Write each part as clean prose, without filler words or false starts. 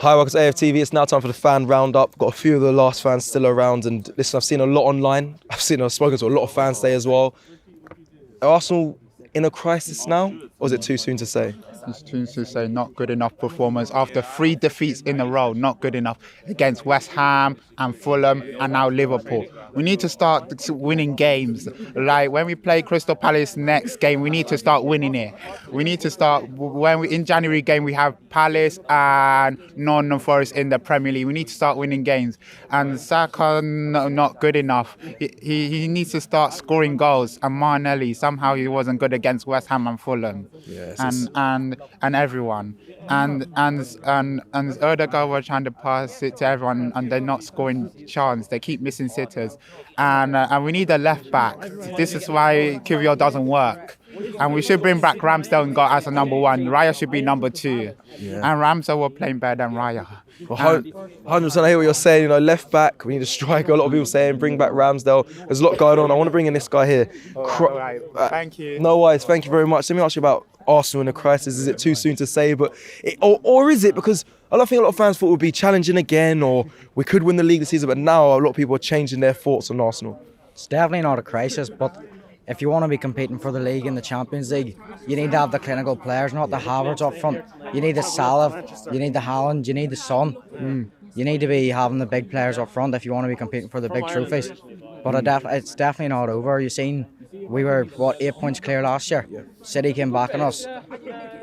Hi, welcome to AFTV. It's now time for the fan roundup. Got a few of the last fans still around, and listen, I've seen a lot online. I've spoken to a lot of fans today as well. Are Arsenal in a crisis now, or is it too soon to say? It's too soon to say. Not good enough performance after 3 defeats in a row. Not good enough against West Ham and Fulham and now Liverpool. We need to start winning games. Like when we play Crystal Palace next game, we need to start winning it. We need to start in January game we have Palace and Nottingham Forest in the Premier League. We need to start winning games. And Saka not good enough. He needs to start scoring goals. And Martinelli somehow he wasn't good against West Ham and Fulham. Yes, and everyone. And Erdogan were trying to pass it to everyone, and they're not scoring chance. They keep missing sitters, and we need a left back. This is why Kvyat doesn't work. And we should bring back Ramsdale and got as a number 1. Raya should be number 2. Yeah. And Ramsdale were playing better than Raya. Well, 100%. I hear what you're saying. You know, left back, we need a striker. A lot of people saying bring back Ramsdale. There's a lot going on. I want to bring in this guy here. All right. Thank you. No worries. Thank you very much. Let me ask you about Arsenal in a crisis. Is it too soon to say? Or is it? Because I don't think a lot of fans thought it would be challenging again, or we could win the league this season. But now a lot of people are changing their thoughts on Arsenal. It's definitely not a crisis, but if you want to be competing for the league and the Champions League, you need to have the clinical players, not the Havertz up front. You need the Salah, you need the Haaland, you need the Son. You need to be having the big players up front if you want to be competing for the big trophies. But it's definitely not over. You've seen we were, 8 points clear last year. City came back on us.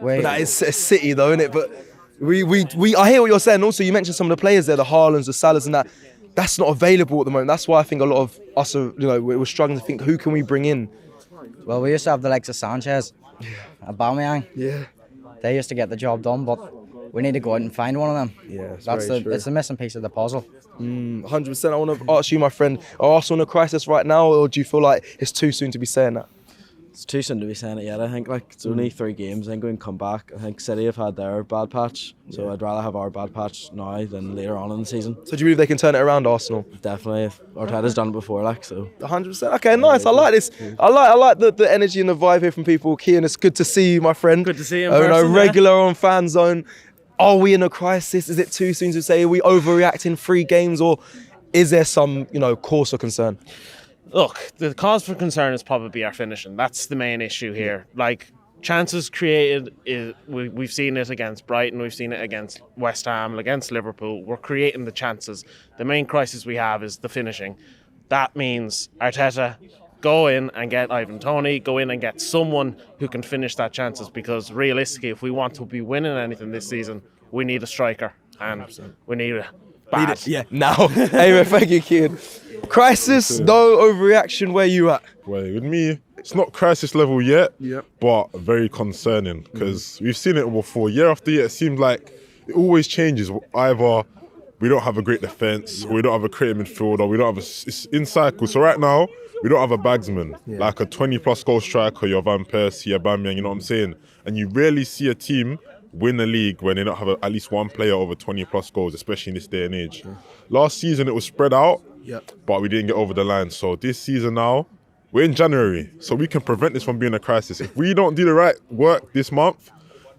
But that is City though, isn't it? But I hear what you're saying. Also, you mentioned some of the players there, the Haalands, the Salahs and that. That's not available at the moment. That's why I think a lot of us are, we're struggling to think, who can we bring in? Well, we used to have the likes of Sanchez, Aubameyang. Yeah. They used to get the job done, but we need to go out and find one of them. Yeah, it's the missing piece of the puzzle. 100%. I want to ask you, my friend, are Arsenal in a crisis right now, or do you feel like it's too soon to be saying that? It's too soon to be saying it yet. I think it's only 3 games. I think we can come back. I think City have had their bad patch, so I'd rather have our bad patch now than later on in the season. So do you believe they can turn it around, Arsenal? Definitely. Arteta's done it before, so. 100%. Okay, nice. I like this. I like the energy and the vibe here from people. Kean, it's good to see you, my friend. Good to see you in person. Regular on Fan Zone. Are we in a crisis? Is it too soon to say? Are we overreacting 3 games, or is there some, cause for concern? Look, the cause for concern is probably our finishing. That's the main issue here. Chances created, we've seen it against Brighton, we've seen it against West Ham, against Liverpool. We're creating the chances. The main crisis we have is the finishing. That means Arteta, go in and get Ivan Toney, go in and get someone who can finish that chances, because realistically, if we want to be winning anything this season, we need a striker, and 100%. We need a bad. Now. Anyway, thank you, Kean. Crisis, no overreaction, where you at? Well, with me, it's not crisis level yet, but very concerning, because we've seen it before. Year after year, it seems like it always changes. Either we don't have a great defence, or we don't have a creative midfield, or we don't have it's in cycles. So right now, we don't have a bagsman, like a 20-plus goal striker, your Van Persie, Aubameyang, you know what I'm saying? And you rarely see a team win the league when they don't have at least one player over 20-plus goals, especially in this day and age. Last season, it was spread out, but we didn't get over the line. So this season now, we're in January, so we can prevent this from being a crisis. If we don't do the right work this month,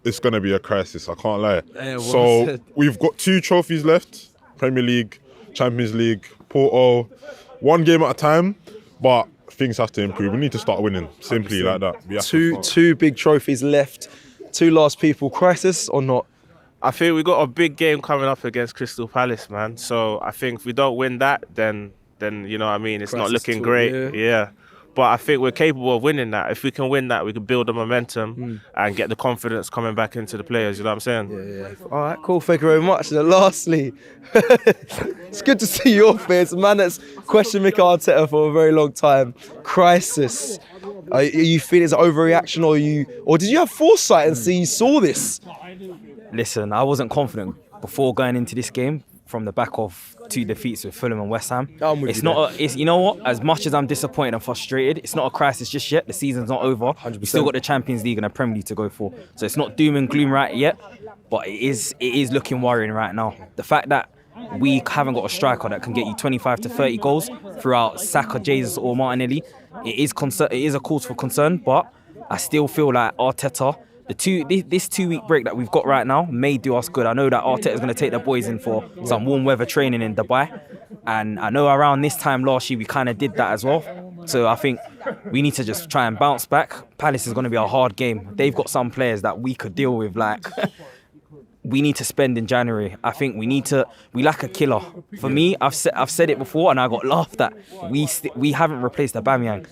it's going to be a crisis, I can't lie. So we've got 2 trophies left, Premier League, Champions League, Porto, 1 game at a time, but things have to improve. We need to start winning, simply 100%. Like that. Two big trophies left, 2 last people. Crisis or not? I think we've got a big game coming up against Crystal Palace, man. So I think if we don't win that, then you know what I mean, it's crisis not looking great. Yeah. But I think we're capable of winning that. If we can win that, we can build the momentum and get the confidence coming back into the players, you know what I'm saying? Yeah. All right, cool. Thank you very much. And lastly, it's good to see your face. A man that's questioned Mikel Arteta for a very long time. Crisis. Are you feeling it's an overreaction, or did you have foresight and you saw this? Listen, I wasn't confident before going into this game from the back of 2 defeats with Fulham and West Ham. You know what? As much as I'm disappointed and frustrated, it's not a crisis just yet. The season's not over. 100%. We still got the Champions League and the Premier League to go for. So it's not doom and gloom right yet, but it is looking worrying right now. The fact that we haven't got a striker that can get you 25 to 30 goals throughout Saka, Jesus or Martinelli, it is a cause for concern, but I still feel like Arteta This 2 week break that we've got right now may do us good. I know that Arteta's going to take the boys in for some warm weather training in Dubai, and I know around this time last year we kind of did that as well. So I think we need to just try and bounce back. Palace is going to be a hard game. They've got some players that we could deal with, like. We need to spend in January. I think we lack a killer. For me, I've said it before and I got laughed at. We haven't replaced Aubameyang.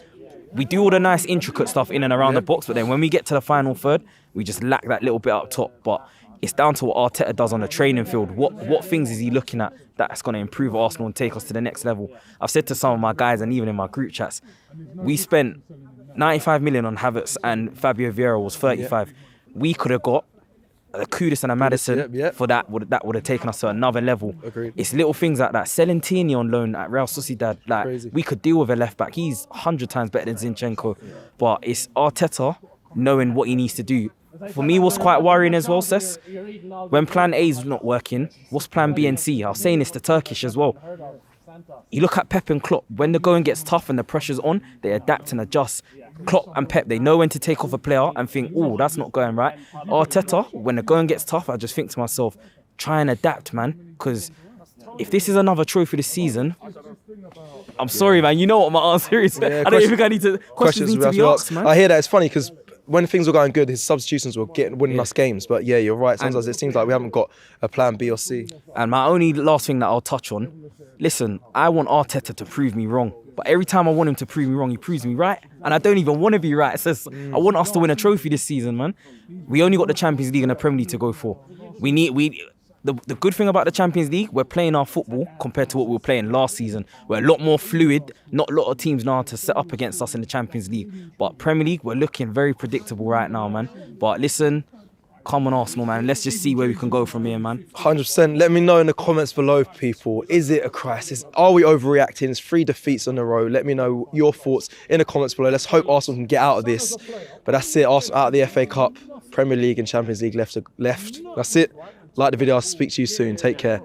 We do all the nice intricate stuff in and around the box, but then when we get to the final third, we just lack that little bit up top. But it's down to what Arteta does on the training field. What things is he looking at that's going to improve Arsenal and take us to the next level? I've said to some of my guys and even in my group chats, we spent 95 million on Havertz and Fabio Vieira was 35. We could have got a Kudus and a Maddison for that would have taken us to another level. Agreed. It's little things like that. Selling Tierney on loan at Real Sociedad, like Crazy. we could deal with a left back. He's 100 times better than Zinchenko, but it's Arteta knowing what he needs to do. For me, what's quite worrying as well, Cess, when Plan A is not working, what's Plan B and C? I was saying this to Turkish as well. You look at Pep and Klopp. When the going gets tough and the pressure's on, they adapt and adjust. Klopp and Pep, they know when to take off a player and think, oh, that's not going right. Arteta, when the going gets tough, I just think to myself, try and adapt, man. Because if this is another trophy this season, I'm sorry, man. You know what my answer is. I don't even think I need to. Questions need to be asked, man. I hear that. It's funny because when things were going good, his substitutions were winning us games. But yeah, you're right. Sometimes it seems like we haven't got a plan B or C. And my only last thing that I'll touch on, listen, I want Arteta to prove me wrong. But every time I want him to prove me wrong, he proves me right. And I don't even want to be right. It says, I want us to win a trophy this season, man. We only got the Champions League and the Premier League to go for. The good thing about the Champions League, we're playing our football compared to what we were playing last season. We're a lot more fluid. Not a lot of teams know how to set up against us in the Champions League. But Premier League, we're looking very predictable right now, man. But listen, come on Arsenal, man. Let's just see where we can go from here, man. 100%. Let me know in the comments below, people. Is it a crisis? Are we overreacting? It's 3 defeats in a row. Let me know your thoughts in the comments below. Let's hope Arsenal can get out of this. But that's it. Arsenal out of the FA Cup, Premier League and Champions League left. That's it. Like the video. I'll speak to you soon. Take care.